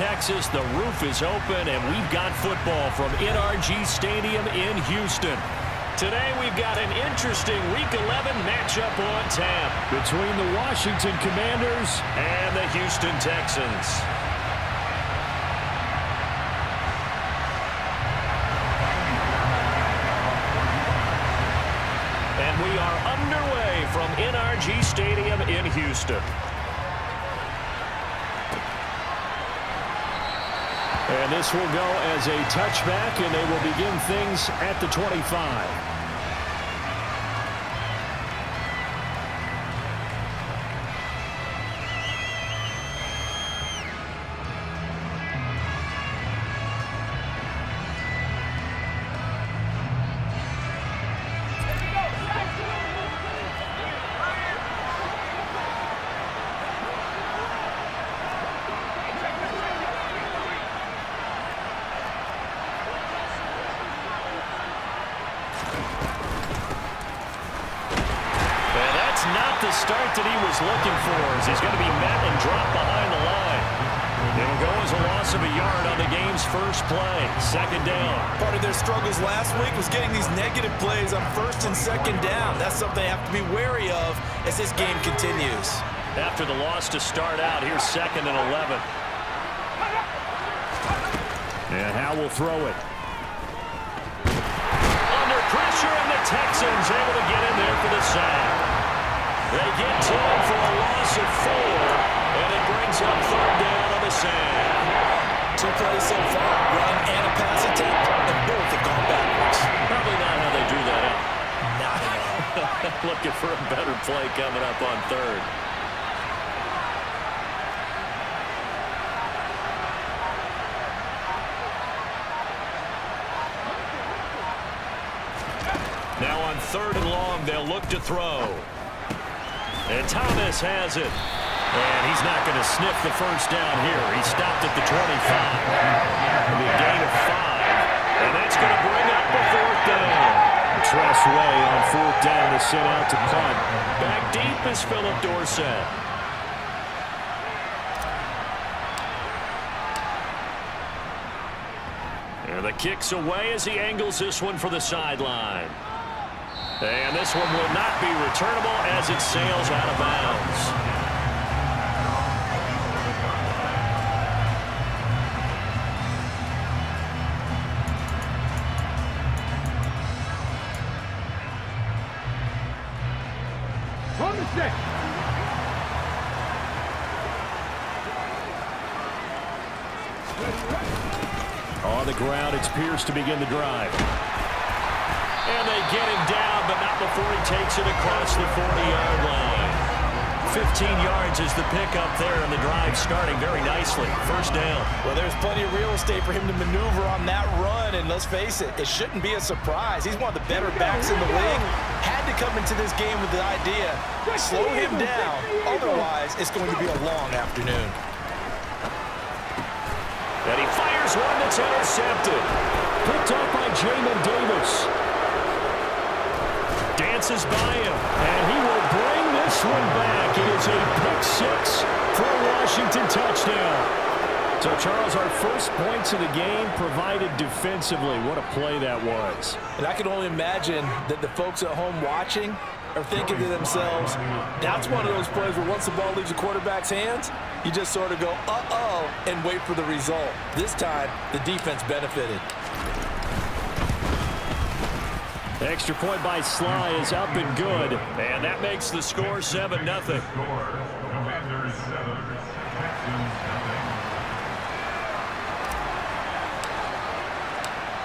Texas. The roof is open, and we've got football from NRG Stadium in Houston. Today we've got an interesting Week 11 matchup on tap between the Washington Commanders and the Houston Texans. And we are underway from NRG Stadium in Houston. And this will go as a touchback, and they will begin things at the 25. The start that he was looking for as he's going to be met and dropped behind the line. It'll go as a loss of a yard on the game's first play. Second down. Part of their struggles last week was getting these negative plays on first and second down. That's something they have to be wary of as this game continues. After the loss to start out, here's 2nd and 11. And Howe will throw it. Under pressure, and the Texans able to get in there for the sack. They get to him for a loss of 4, and it brings up 3rd down on the sack. 2 plays so far, run and a pass attempt, and both have gone backwards. Probably not how they drew that up. Not at all. Looking for a better play coming up on 3rd. Now on 3rd and long, they'll look to throw. And Thomas has it. And he's not going to sniff the first down here. He stopped at the 25. It'll be a gain of 5. And that's going to bring up the 4th down. Tress Way on 4th down to send out to punt. Back deep is Philip Dorsett. And the kick's away as he angles this one for the sideline. And this one will not be returnable as it sails out of bounds. On the stick. On the ground, it's Pierce to begin the drive. And they get him down, but not before he takes it across the 40-yard line. 15 yards is the pickup there, and the drive starting very nicely. First down. Well, there's plenty of real estate for him to maneuver on that run, and let's face it, it shouldn't be a surprise. He's one of the better backs in the league. Had to come into this game with the idea, slow him down, otherwise it's going to be a long afternoon. And he fires one that's intercepted. Picked up by Jamin Davis. Dances by him, and he will bring this one back. It is a pick-6 for a Washington touchdown. So, Charles, our first points of the game provided defensively. What a play that was. And I can only imagine that the folks at home watching are thinking to themselves, that's one of those plays where once the ball leaves the quarterback's hands, you just sort of go, uh-oh, and wait for the result. This time, the defense benefited. Extra point by Sly is up and good. And that makes the score 7-0.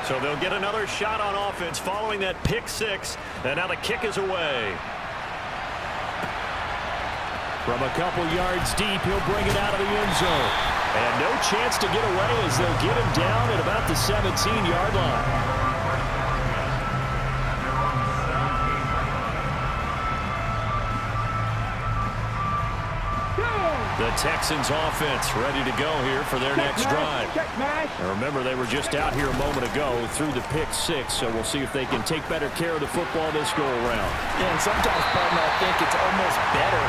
So they'll get another shot on offense following that pick-6. And now the kick is away. From a couple yards deep, he'll bring it out of the end zone. And no chance to get away as they'll get him down at about the 17-yard line. The Texans offense ready to go here for their next drive. And remember, they were just out here a moment ago through the pick 6, so we'll see if they can take better care of the football this go-around. Yeah, and sometimes, partner, I think it's almost better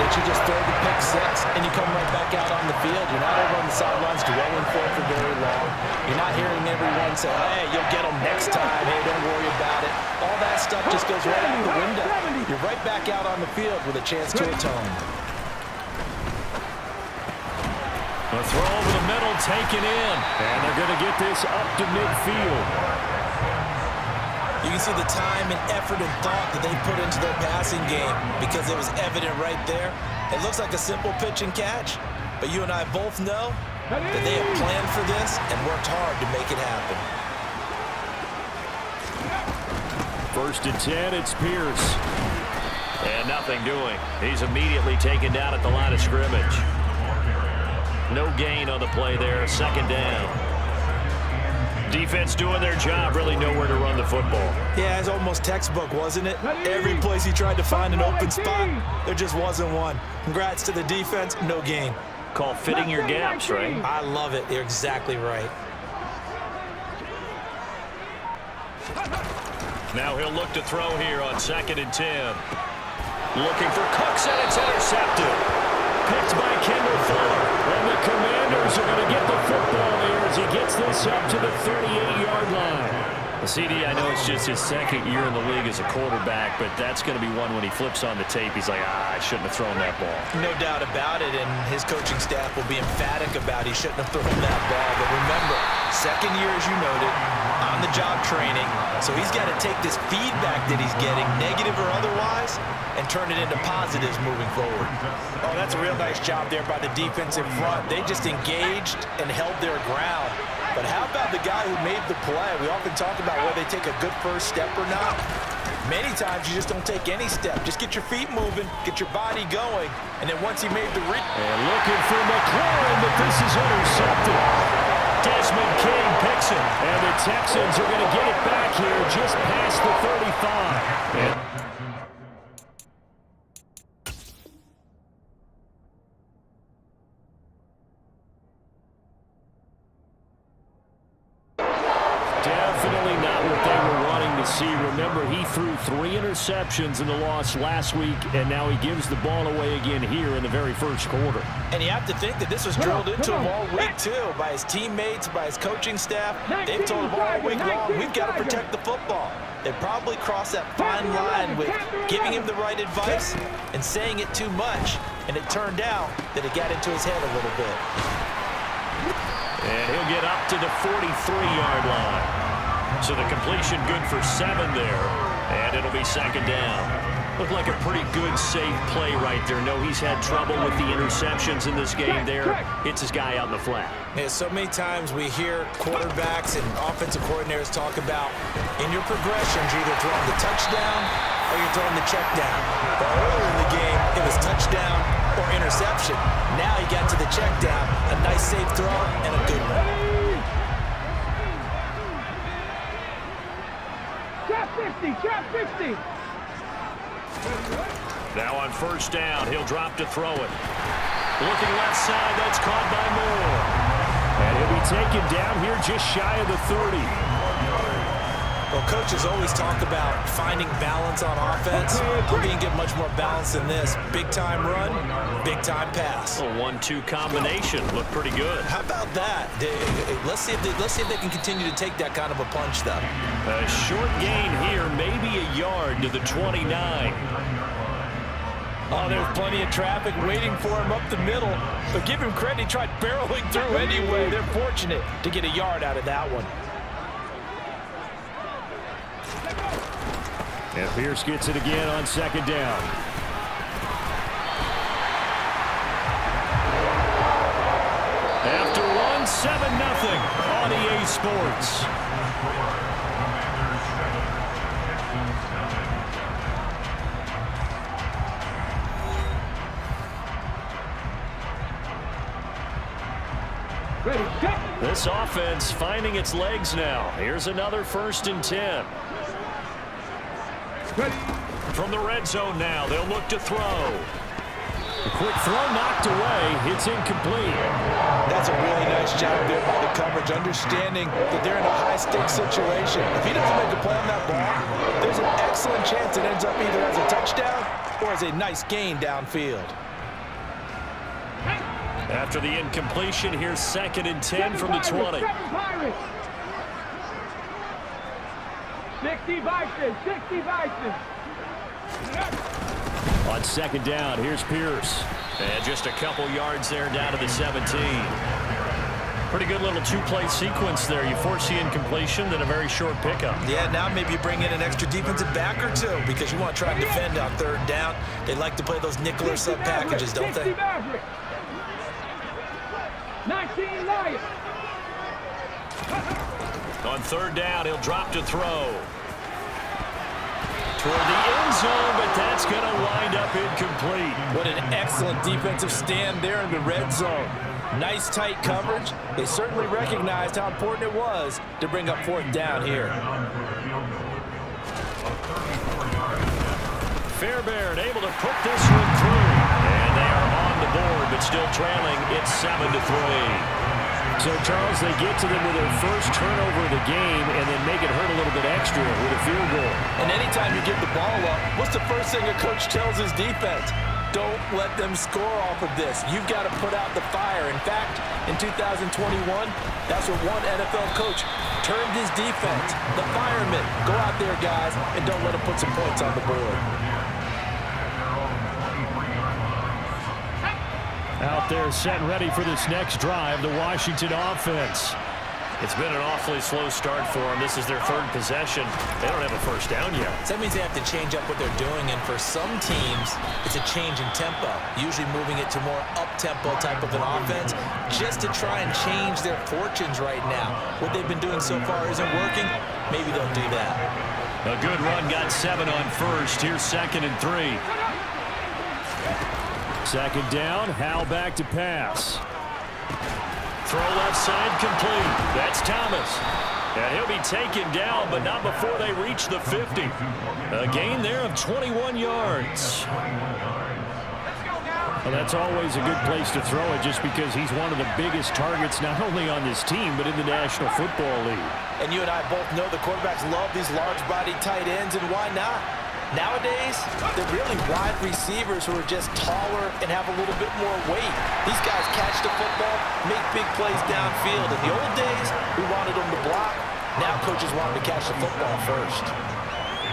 that you just throw the pick 6 and you come right back out on the field. You're not over on the sidelines dwelling for it for very long. You're not hearing everyone say, hey, you'll get them next time. Hey, don't worry about it. All that stuff just goes right out the window. You're right back out on the field with a chance to atone. A throw over the middle, taken in. And they're going to get this up to midfield. You can see the time and effort and thought that they put into their passing game because it was evident right there. It looks like a simple pitch and catch, but you and I both know that they have planned for this and worked hard to make it happen. 1st and 10, it's Pierce. And nothing doing. He's immediately taken down at the line of scrimmage. No gain on the play there, 2nd down. Defense doing their job, really nowhere to run the football. Yeah, it's almost textbook, wasn't it? Every place he tried to find an open spot, there just wasn't one. Congrats to the defense, no gain. Call fitting your gaps, right? I love it. You're exactly right. Now he'll look to throw here on 2nd and 10. Looking for Cooks, and it's intercepted. Picked by Kendall Fuller. And the Commanders are going to get the football here as he gets this up to the 38-yard line. The CD, I know it's just his 2nd year in the league as a quarterback, but that's going to be one when he flips on the tape. He's like, I shouldn't have thrown that ball. No doubt about it, and his coaching staff will be emphatic about he shouldn't have thrown that ball. But remember, 2nd year, as you noted, on-the-job training, so he's got to take this feedback that he's getting, negative or otherwise, and turn it into positives moving forward. Oh, that's a real nice job there by the defense in front. They just engaged and held their ground. But how about the guy who made the play? We often talk about whether they take a good first step or not. Many times you just don't take any step. Just get your feet moving, get your body going, and then once he made the read. And looking for McLaurin, but this is intercepted. Desmond King picks it, and the Texans are going to get it back here just past the 35. Definitely not what they were wanting to see. Remember, he threw 3 interceptions in the loss last week, and now he gives the ball away again here in the very first quarter. And you have to think that this was drilled into him all week, too, by his teammates, by his coaching staff. They've told him all week long, we've got to protect the football. They probably crossed that fine line with giving him the right advice and saying it too much, and it turned out that it got into his head a little bit. And he'll get up to the 43-yard line. So the completion good for 7 there, and it'll be 2nd down. Looked like a pretty good, safe play right there. No, he's had trouble with the interceptions in this game there. Hits his guy out in the flat. Yeah, so many times we hear quarterbacks and offensive coordinators talk about in your progressions, you're either throwing the touchdown or you're throwing the check down. But earlier in the game, it was touchdown or interception. Now he got to the check down, a nice safe throw and a good one. Trap 50. Now on 1st down, he'll drop to throw it. Looking left side, that's caught by Moore. And he'll be taken down here just shy of the 30. Well, coaches always talk about finding balance on offense. We didn't get much more balance than this. Big-time run, big-time pass. A 1-2 combination looked pretty good. How about that? Let's see if they can continue to take that kind of a punch, though. A short gain here, maybe a yard to the 29. Oh, there's plenty of traffic waiting for him up the middle. But give him credit, he tried barreling through anyway. They're fortunate to get a yard out of that one. And Pierce gets it again on 2nd down. After one, 7-0 on EA Sports. This offense finding its legs now. Here's another 1st and 10. From the red zone now, they'll look to throw. The quick throw knocked away. It's incomplete. That's a really nice job there by the coverage, understanding that they're in a high-stakes situation. If he doesn't make a play on that ball, there's an excellent chance it ends up either as a touchdown or as a nice gain downfield. After the incompletion, here's 2nd and 10 from the 20. 60 Vikings, 60 Vikings. On 2nd down, here's Pierce. And just a couple yards there down to the 17. Pretty good little two-play sequence there. You force the incompletion, then a very short pickup. Yeah, now maybe you bring in an extra defensive back or two because you want to try and defend on 3rd down. They like to play those nickel or sub packages, don't they? 19 Lions. On 3rd down, he'll drop to throw. Toward the end zone, but that's going to wind up incomplete. What an excellent defensive stand there in the red zone. Nice tight coverage. They certainly recognized how important it was to bring up 4th down here. Fairbairn able to put this one through. And they are on the board, but still trailing. It's 7-3. So, Charles, they get to them with their first turnover of the game and then make it hurt a little bit extra with a field goal. And anytime you give the ball up, what's the first thing a coach tells his defense? Don't let them score off of this. You've got to put out the fire. In fact, in 2021, that's what one NFL coach termed his defense. The firemen. Go out there, guys, and don't let them put some points on the board. Out there set ready for this next drive, the Washington offense. It's been an awfully slow start for them. This is their 3rd possession. They don't have a first down yet. So that means they have to change up what they're doing, and for some teams, it's a change in tempo, usually moving it to more up-tempo type of an offense just to try and change their fortunes right now. What they've been doing so far isn't working. Maybe they'll do that. A good run, got 7 on 1st. Here's 2nd and 3. 2nd down, Howell back to pass. Throw left side complete. That's Thomas. And he'll be taken down, but not before they reach the 50. A gain there of 21 yards. Well, that's always a good place to throw it just because he's one of the biggest targets not only on this team but in the National Football League. And you and I both know the quarterbacks love these large-bodied tight ends, and why not? Nowadays, they're really wide receivers who are just taller and have a little bit more weight. These guys catch the football, make big plays downfield. In the old days, we wanted them to block. Now coaches want them to catch the football first.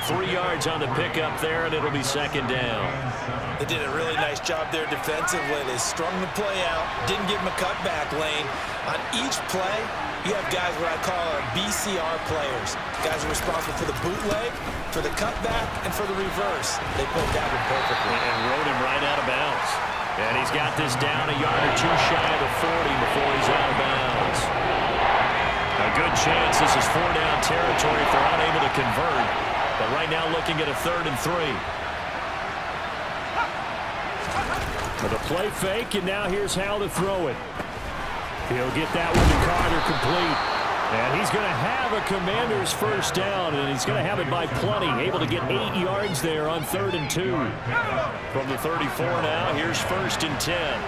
3 yards on the pickup there, and it'll be 2nd down. They did a really nice job there defensively. They strung the play out, didn't give them a cutback lane. On each play, you have guys what I call our BCR players. Guys are responsible for the bootleg, for the cutback, and for the reverse. They put that one perfectly. And rode him right out of bounds. And he's got this down a yard or two shy of the 40 before he's out of bounds. A good chance this is 4-down territory if they're unable to convert. But right now looking at a 3rd and 3. With a play fake, and now here's how to throw it. He'll get that one to Carter complete. And he's going to have a Commander's first down, and he's going to have it by plenty. Able to get 8 yards there on 3rd and 2. From the 34 now, here's 1st and 10.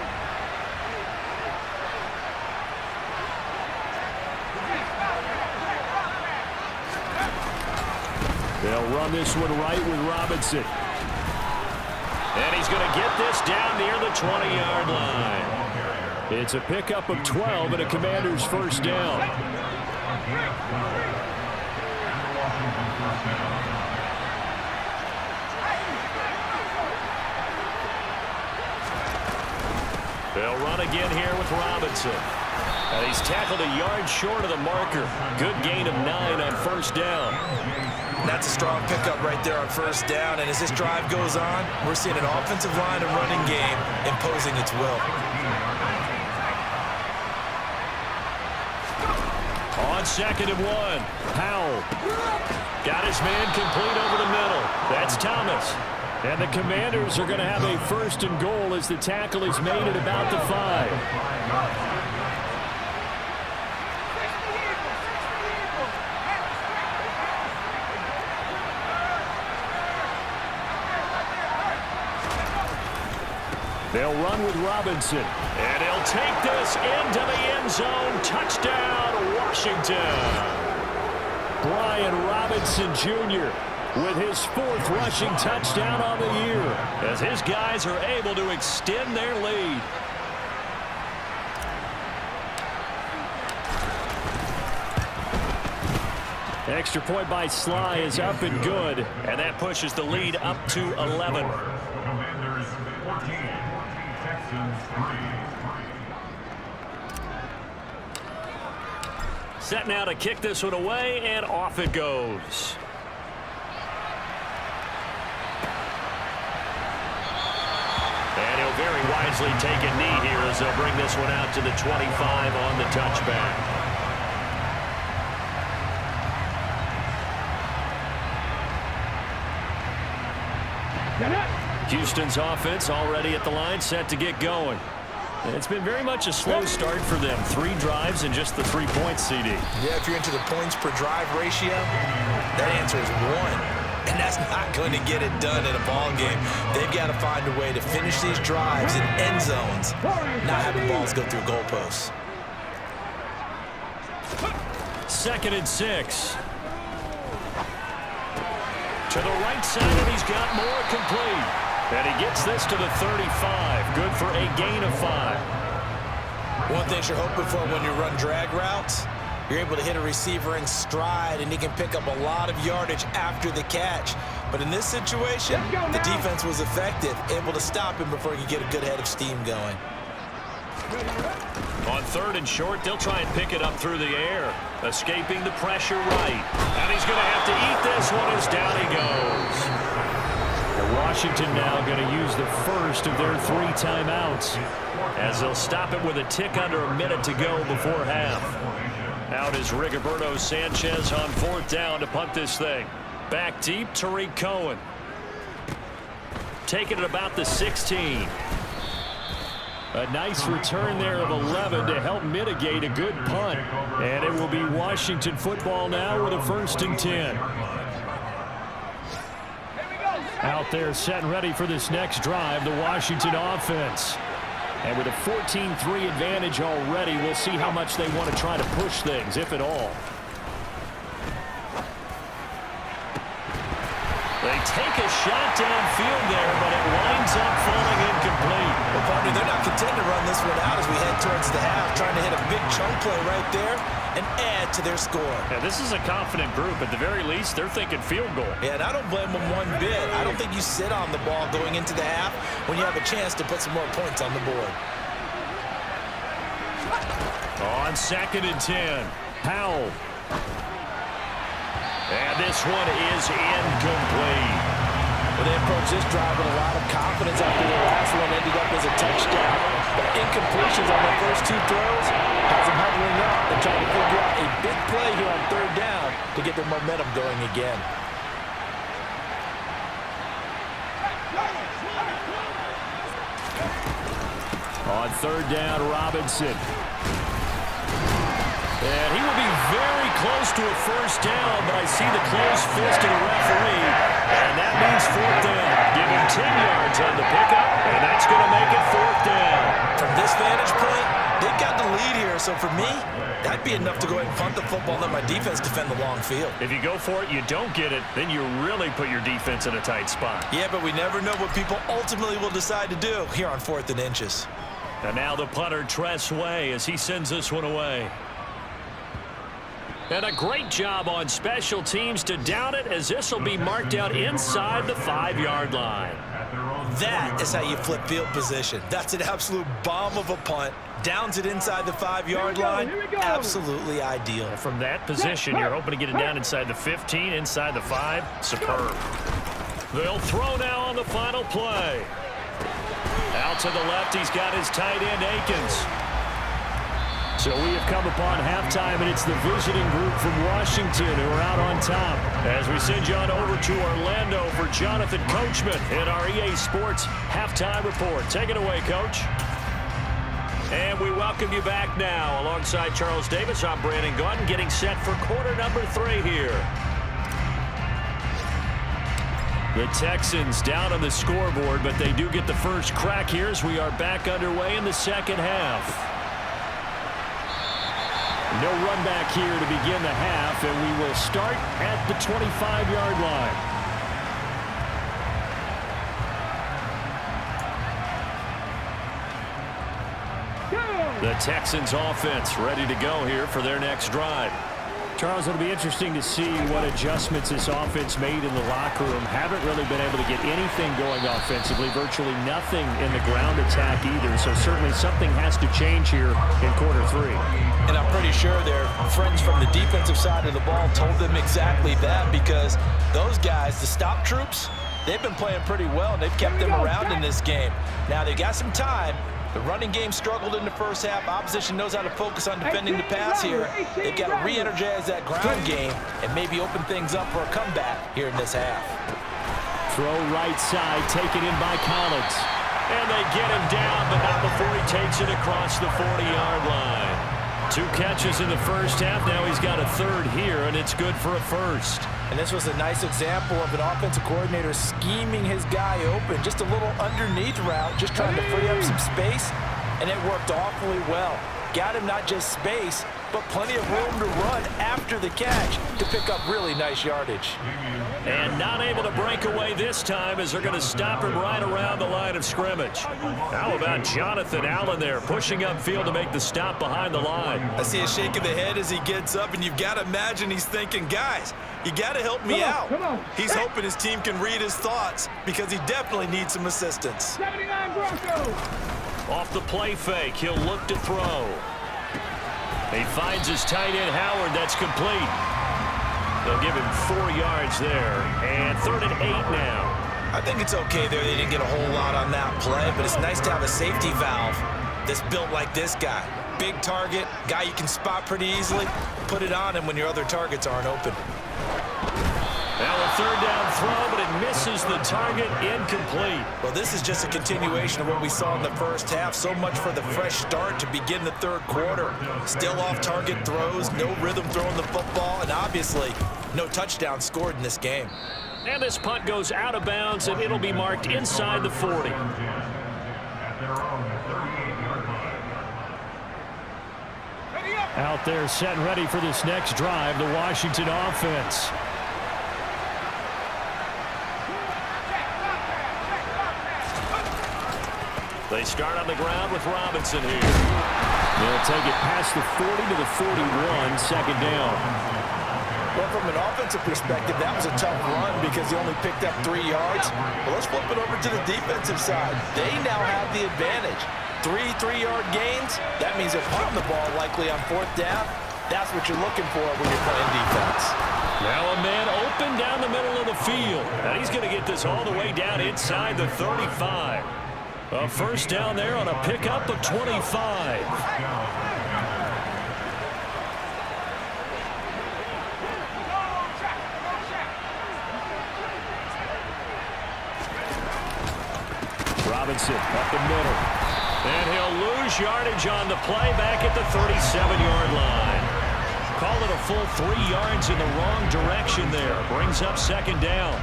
They'll run this one right with Robinson. And he's going to get this down near the 20-yard line. It's a pickup of 12 and a Commander's first down. They'll run again here with Robinson. And he's tackled a yard short of the marker. Good gain of 9 on 1st down. That's a strong pickup right there on 1st down. And as this drive goes on, we're seeing an offensive line and running game imposing its will. On 2nd and 1, Howell got his man complete over the middle. That's Thomas. And the Commanders are going to have a 1st and goal as the tackle is made at about the 5. They'll run with Robinson. And he'll take this into the end zone. Touchdown, Washington. Brian Robinson Jr. with his 4th rushing touchdown on the year, as his guys are able to extend their lead. Extra point by Sly is up and good, and that pushes the lead up to 11. Commanders 14, Texans 3. Set now to kick this one away, and off it goes. And he'll very wisely take a knee here as they'll bring this one out to the 25 on the touchback. Houston's offense already at the line, set to get going. It's been very much a slow start for them. 3 drives and just the 3 points, CD. Yeah, if you're into the points per drive ratio, that answer is 1. And that's not going to get it done in a ball game. They've got to find a way to finish these drives in end zones, not having balls go through goalposts. 2nd and 6. To the right side, and he's got more complete. And he gets this to the 35. Good for a gain of 5. One thing you're hoping for when you run drag routes, you're able to hit a receiver in stride, and he can pick up a lot of yardage after the catch. But in this situation, the defense was effective, able to stop him before he could get a good head of steam going. On 3rd and short, they'll try and pick it up through the air, escaping the pressure right. And he's going to have to eat this one as down he goes. Washington now going to use the first of their 3 timeouts, as they'll stop it with a tick under a minute to go before half. Out is Rigoberto Sanchez on 4th down to punt this thing. Back deep, Tariq Cohen. Taking it about the 16. A nice return there of 11 to help mitigate a good punt. And it will be Washington football now with a 1st and 10. Out there set and ready for this next drive, the Washington offense. And with a 14-3 advantage already, we'll see how much they want to try to push things, if at all. They take a shot downfield there, but it winds up falling incomplete. Well, partner, they're not content to run this one out as we head towards the half, trying to hit a big chunk play right there and add to their score. Yeah, this is a confident group. At the very least, they're thinking field goal. Yeah, and I don't blame them one bit. I don't think you sit on the ball going into the half when you have a chance to put some more points on the board. On 2nd and 10, Powell. And this one is incomplete. Well, they approached this drive with a lot of confidence after their last one ended up as a touchdown. But incompletions on their first 2 throws has them huddling up and trying to figure out a big play here on 3rd down to get their momentum going again. On 3rd down, Robinson. And he will be very close to a 1st down, but I see the closed fist of the referee, and that means 4th down. Give him 10 yards on the pickup, and that's going to make it 4th down. From this vantage point, they've got the lead here, so for me, that'd be enough to go ahead and punt the football and let my defense defend the long field. If you go for it, you don't get it, then you really put your defense in a tight spot. Yeah, but we never know what people ultimately will decide to do here on 4th and inches. And now the punter, Tress Way, as he sends this one away. And a great job on special teams to down it, as this will be marked out inside the 5-yard line. That is how you flip field position. That's an absolute bomb of a punt. Downs it inside the 5-yard line. Absolutely ideal. From that position, you're hoping to get it down inside the 15, inside the 5. Superb. They'll throw now on the final play. Out to the left, he's got his tight end, Akins. So we have come upon halftime, and it's the visiting group from Washington who are out on top. As we send you on over to Orlando for Jonathan Coachman in our EA Sports Halftime Report. Take it away, Coach. And we welcome you back now. Alongside Charles Davis, I'm Brandon Gaudin, getting set for quarter number 3 here. The Texans down on the scoreboard, but they do get the first crack here as we are back underway in the second half. No run back here to begin the half, and we will start at the 25-yard line. The Texans offense ready to go here for their next drive. Charles, it'll be interesting to see what adjustments this offense made in the locker room. Haven't really been able to get anything going offensively, virtually nothing in the ground attack either. So certainly something has to change here in quarter three. And I'm pretty sure their friends from the defensive side of the ball told them exactly that, because those guys, the stop troops, they've been playing pretty well, and they've kept them around in this game. Now they got some time. The running game struggled in the first half. Opposition knows how to focus on defending the pass here. They've got to re-energize that ground game and maybe open things up for a comeback here in this half. Throw right side, taken in by Collins. And they get him down, but not before he takes it across the 40-yard line. 2 catches in the first half. Now he's got a third here, and it's good for a first. And this was a nice example of an offensive coordinator scheming his guy open. Just a little underneath route, just trying to free up some space, and it worked awfully well. Got him not just space, but plenty of room to run after the catch to pick up really nice yardage. And not able to break away this time as they're going to stop him right around the line of scrimmage. How about Jonathan Allen there pushing upfield to make the stop behind the line? I see a shake of the head as he gets up, and you've got to imagine he's thinking, guys, you got to help me out. He's hoping his team can read his thoughts because he definitely needs some assistance. 79 Broncos. Off the play fake, he'll look to throw. He finds his tight end Howard. That's complete. They'll give him 4 yards there, and 3rd and 8 now. I think it's okay there. They didn't get a whole lot on that play, but it's nice to have a safety valve that's built like this guy. Big target, guy you can spot pretty easily. Put it on him when your other targets aren't open. Now a 3rd down throw, but it misses the target, incomplete. Well, this is just a continuation of what we saw in the first half. So much for the fresh start to begin the third quarter. Still off-target throws, no rhythm throwing the football, and obviously no touchdown scored in this game. And this punt goes out of bounds, and it'll be marked inside the 40. Out there set and ready for this next drive, the Washington offense. They start on the ground with Robinson here. They'll take it past the 40 to the 41, 2nd down. Well, from an offensive perspective, that was a tough run because he only picked up 3 yards. Well, let's flip it over to the defensive side. They now have the advantage. 3 3-yard gains. That means they're punting the ball likely on 4th down. That's what you're looking for when you're playing defense. Now a man open down the middle of the field. And he's going to get this all the way down inside the 35. A 1st down there on a pickup of 25. Robinson up the middle. And he'll lose yardage on the play back at the 37-yard line. Call it a full 3 yards in the wrong direction there. Brings up 2nd down.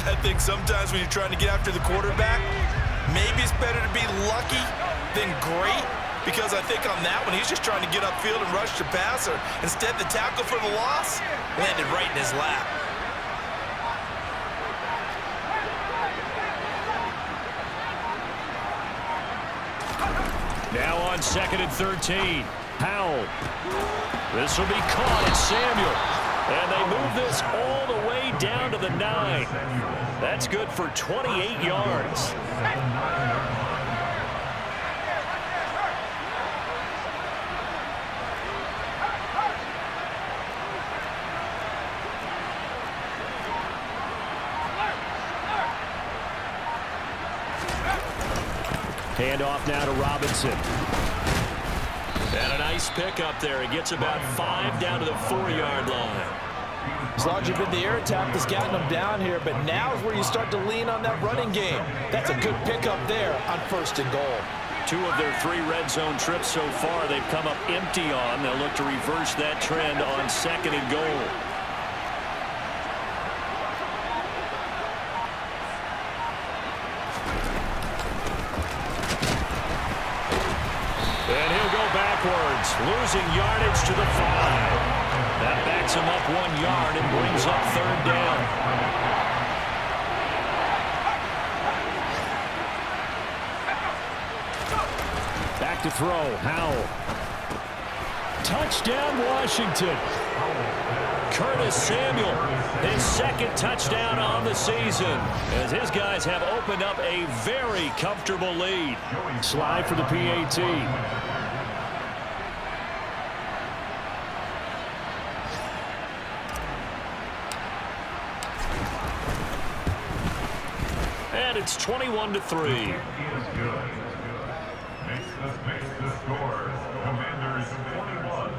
I think sometimes when you're trying to get after the quarterback, maybe it's better to be lucky than great, because I think on that one, he's just trying to get upfield and rush the passer. Instead, the tackle for the loss landed right in his lap. Now on 2nd and 13. Powell. This will be caught. It's Samuel. And they move this all the way down to the 9. That's good for 28 yards. Handoff now to Robinson. And a nice pickup there. He gets about 5 down to the 4-yard line. As long as you've been the air attack that's gotten them down here, but now is where you start to lean on that running game. That's a good pickup there on 1st and goal. 2 of their 3 red zone trips so far they've come up empty on. They'll look to reverse that trend on 2nd and goal. gets him up 1 yard and brings up third down. Back to throw, Howell. Touchdown, Washington. Curtis Samuel, his second touchdown on the season, as his guys have opened up a very comfortable lead. Slide for the PAT. And it's 21-3. Makes the score. Commanders 21,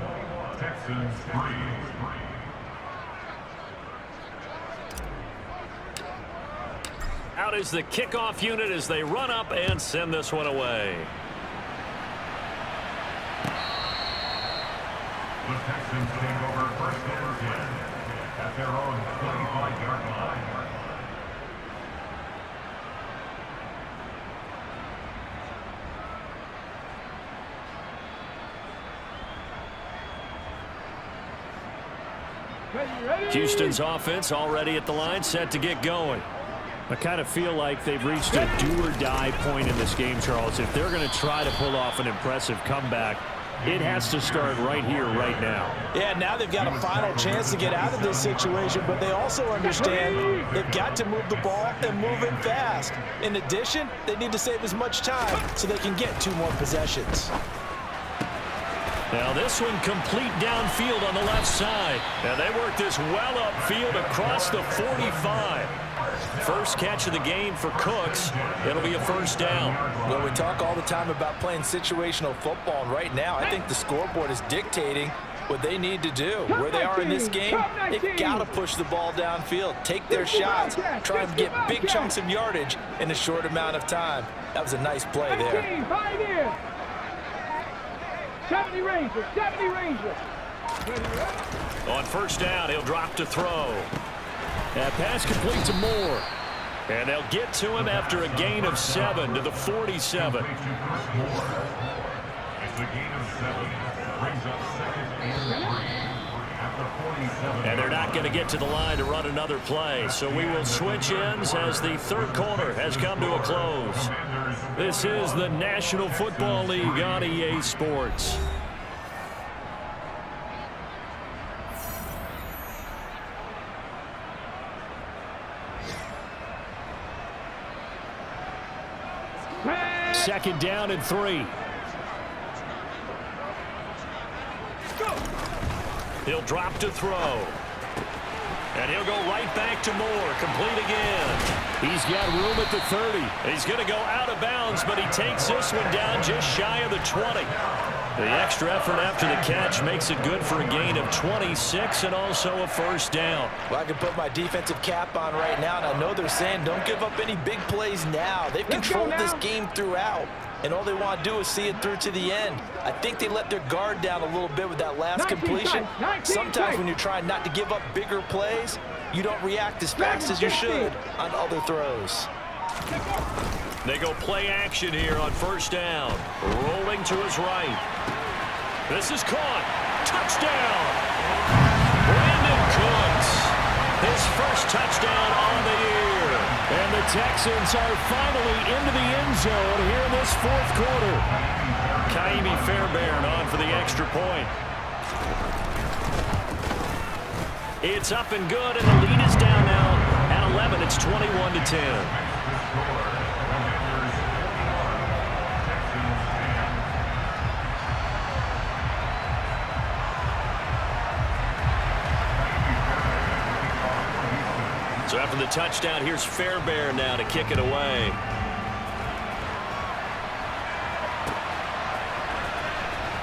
Texans 3. Out is the kickoff unit as they run up and send this one away. The Texans take over first and 10 at their own 25-yard line. Houston's offense already at the line, set to get going. I kind of feel like they've reached a do-or-die point in this game, Charles. If they're going to try to pull off an impressive comeback, it has to start right here, right now. Yeah, now they've got a final chance to get out of this situation, but they also understand they've got to move the ball and move it fast. In addition, they need to save as much time so they can get 2 more possessions. Now this one complete downfield on the left side. Now they work this well upfield across the 45. First catch of the game for Cooks. It'll be a first down. Well, we talk all the time about playing situational football, and right now I think the scoreboard is dictating what they need to do. Where they are in this game, they've got to push the ball downfield, take their shots, try and get big chunks of yardage in a short amount of time. That was a nice play there. 70 Rangers, 70 Rangers. On first down, he'll drop to throw. That pass complete to Moore. And they'll get to him after a gain of 7 to the 47. It's a gain of 7. Brings up second and 3 at the 47. And they're not going to get to the line to run another play. So we will switch ends as the third quarter has come to a close. This is the National Football League on EA Sports. Second down and 3. He'll drop to throw. And he'll go right back to Moore. Complete again. He's got room at the 30. He's going to go out of bounds, but he takes this one down just shy of the 20. The extra effort after the catch makes it good for a gain of 26 and also a first down. Well, I can put my defensive cap on right now, and I know they're saying don't give up any big plays now. They've controlled this game throughout, and all they want to do is see it through to the end. I think they let their guard down a little bit with that last completion. Sometimes when you're trying not to give up bigger plays, you don't react as fast as you should on other throws. They go play action here on first down. Rolling to his right. This is caught. Touchdown! Brandon Cooks. His first touchdown on the year. And the Texans are finally into the end zone here in this fourth quarter. Kaimi Fairbairn on for the extra point. It's up and good, and the lead is down now at 11. It's 21-10. So after the touchdown, here's Fairbairn now to kick it away.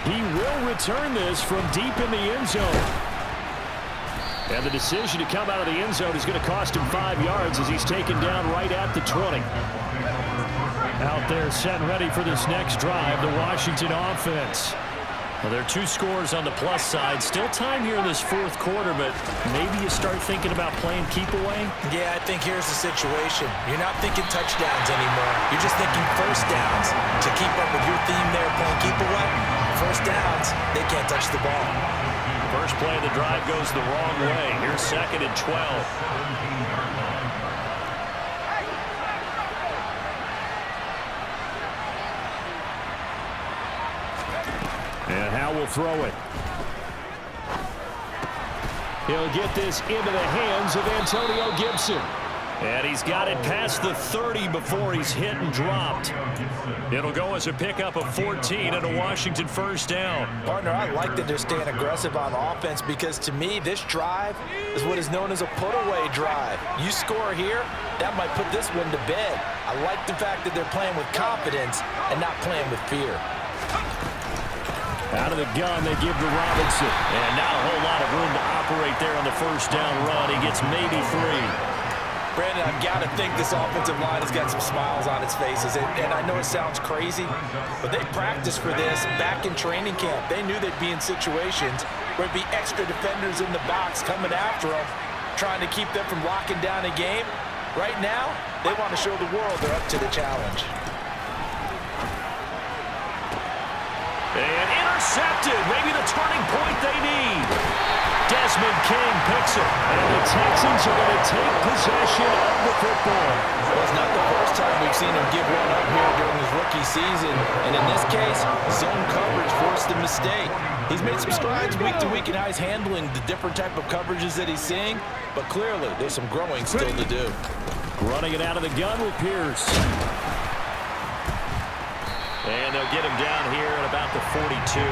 He will return this from deep in the end zone. And the decision to come out of the end zone is going to cost him 5 yards as he's taken down right at the 20. Out there set and ready for this next drive, the Washington offense. Well, there are 2 scores on the plus side. Still time here in this fourth quarter, but maybe you start thinking about playing keep away? Yeah, I think here's the situation. You're not thinking touchdowns anymore. You're just thinking first downs. To keep up with your theme there, playing keep away, first downs, they can't touch the ball. first play of the drive goes the wrong way. Here's 2nd and 12. And Howe will throw it. He'll get this into the hands of Antonio Gibson. And he's got it past the 30 before he's hit and dropped. It'll go as a pickup of 14 and a Washington first down. Partner, I like that they're staying aggressive on offense because to me, this drive is what is known as a put-away drive. You score here, that might put this one to bed. I like the fact that they're playing with confidence and not playing with fear. Out of the gun, they give to Robinson. And not a whole lot of room to operate there on the first down run. He gets maybe 3. Brandon, I've got to think this offensive line has got some smiles on its faces. And I know it sounds crazy, but they practiced for this back in training camp. They knew they'd be in situations where it'd be extra defenders in the box coming after them, trying to keep them from locking down a game. Right now, they want to show the world they're up to the challenge. And intercepted. Maybe the turning point they need. Desmond King picks it. And the Texans are going to take possession of the football. Well, it's not the first time we've seen him give one up here during his rookie season. And in this case, zone coverage forced the mistake. He's made some strides week to week in how he's handling the different type of coverages that he's seeing. But clearly, there's some growing still to do. Running it out of the gun with Pierce. And they'll get him down here at about the 42.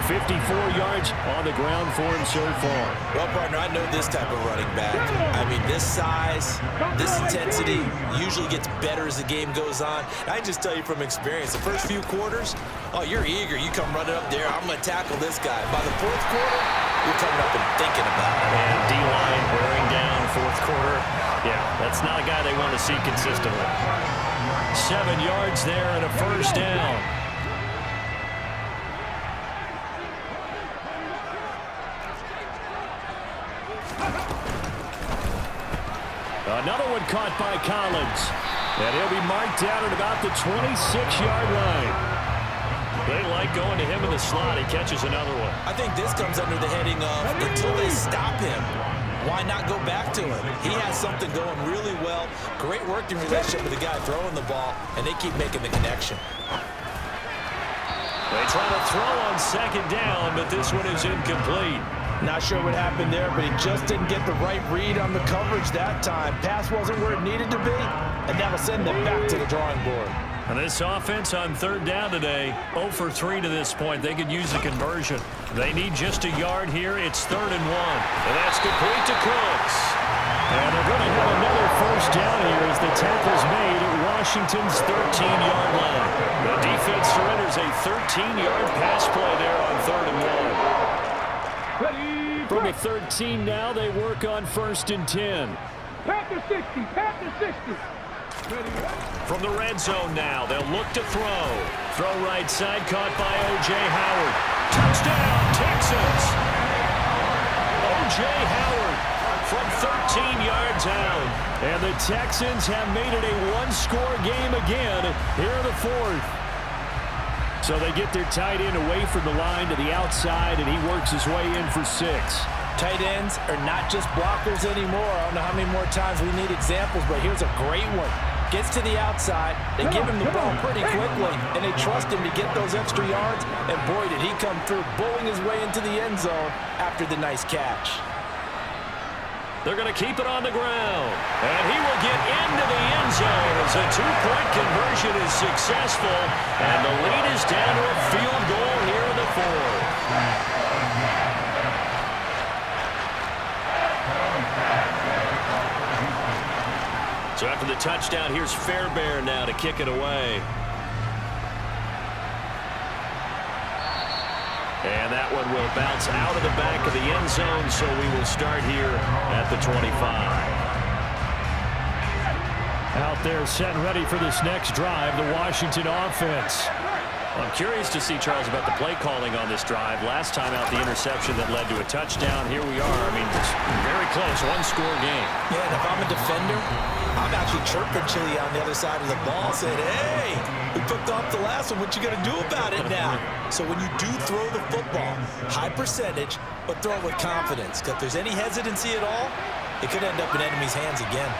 54 yards on the ground for him so far. Well, partner, I know this type of running back. I mean, this size, this intensity usually gets better as the game goes on. I can just tell you from experience, the first few quarters, oh, you're eager. You come running up there. I'm going to tackle this guy. By the fourth quarter, you're coming up and thinking about it. And D-line wearing down fourth quarter. Yeah, that's not a guy they want to see consistently. 7 yards there and a first down. Another one caught by Collins. And he'll be marked down at about the 26-yard line. They like going to him in the slot. He catches another one. I think this comes under the heading of until they stop him, why not go back to him? He has something going really well. Great working relationship with the guy throwing the ball, and they keep making the connection. They try to throw on second down, but this one is incomplete. Not sure what happened there, but he just didn't get the right read on the coverage that time. Pass wasn't where it needed to be, and that'll send them back to the drawing board. And this offense on third down today, 0 for 3 to this point. They could use a conversion. They need just a yard here. It's 3rd and 1. And that's complete to Cooks. And they're going to have another first down here as the tackle's made at Washington's 13-yard line. The defense surrenders a 13-yard pass play there on 3rd and 1. From the 13 now, they work on 1st and 10. Panther 60, Panther 60. From the red zone now, they'll look to throw. Throw right side, caught by O.J. Howard. Touchdown, Texans! O.J. Howard from 13 yards out. And the Texans have made it a one-score game again here in the 4th. So they get their tight end away from the line to the outside, and he works his way in for 6. Tight ends are not just blockers anymore. I don't know how many more times we need examples, but here's a great one. Gets to the outside, they give him the ball pretty quickly, and they trust him to get those extra yards, and boy, did he come through, bowling his way into the end zone after the nice catch. They're going to keep it on the ground, and he will get into the end zone as a 2-point conversion is successful, and the lead is down to a field goal here in the 4th. So after the touchdown, here's Fairbairn now to kick it away. And that one will bounce out of the back of the end zone, so we will start here at the 25. Out there set and ready for this next drive, the Washington offense. I'm curious to see, Charles, about the play calling on this drive. Last time out, the interception that led to a touchdown. Here we are. I mean, it's very close, one-score game. Yeah, and if I'm a defender, I'm actually chirping Chili on the other side of the ball, saying, hey, we picked off the last one. What you going to do about it now? So when you do throw the football, high percentage, but throw it with confidence. Because if there's any hesitancy at all, it could end up in enemy's hands again.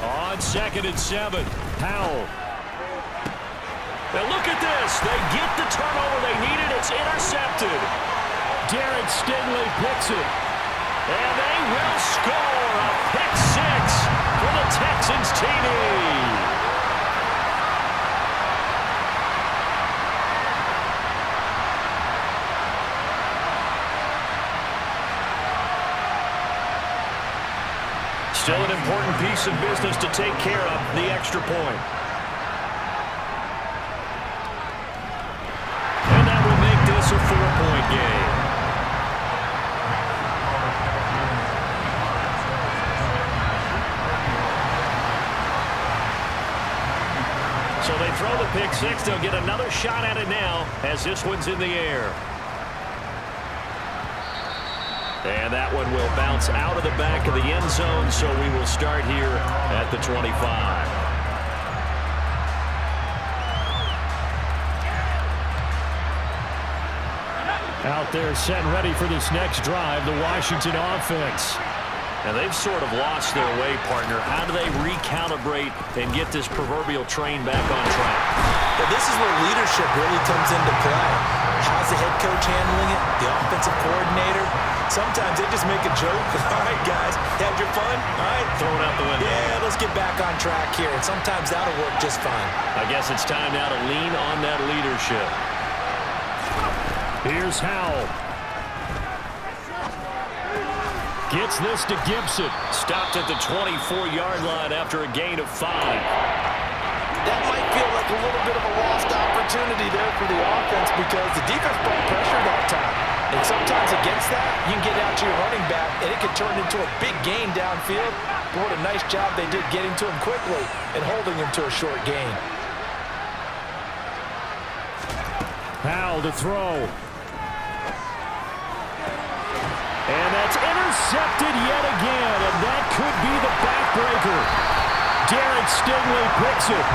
On 2nd and 7, Powell. Now look at this. They get the turnover they needed. It's intercepted. Derek Stingley picks it. And they will score a pick six for the Texans TD. Still an important piece of business to take care of, the extra point. And that will make this a 4-point game. So they throw the pick six. They'll get another shot at it now as this one's in the air. And that one will bounce out of the back of the end zone, so we will start here at the 25. Out there set and ready for this next drive, the Washington offense. And they've sort of lost their way, partner. How do they recalibrate and get this proverbial train back on track? Well, this is where leadership really comes into play. How's the head coach handling it? The offensive coordinator? Sometimes they just make a joke. All right, guys, had your fun? All right. Throw it out the window. Yeah, let's get back on track here. And sometimes that'll work just fine. I guess it's time now to lean on that leadership. Here's Howell. Gets this to Gibson. Stopped at the 24-yard line after a gain of 5. That might feel like a little bit of a lost opportunity there for the offense because the defense brought pressure that time. And sometimes against that, you can get out to your running back, and it can turn into a big gain downfield. But what a nice job they did getting to him quickly and holding him to a short gain. Powell to throw. And that's intercepted yet again, and that could be the backbreaker. Derek Stingley picks it,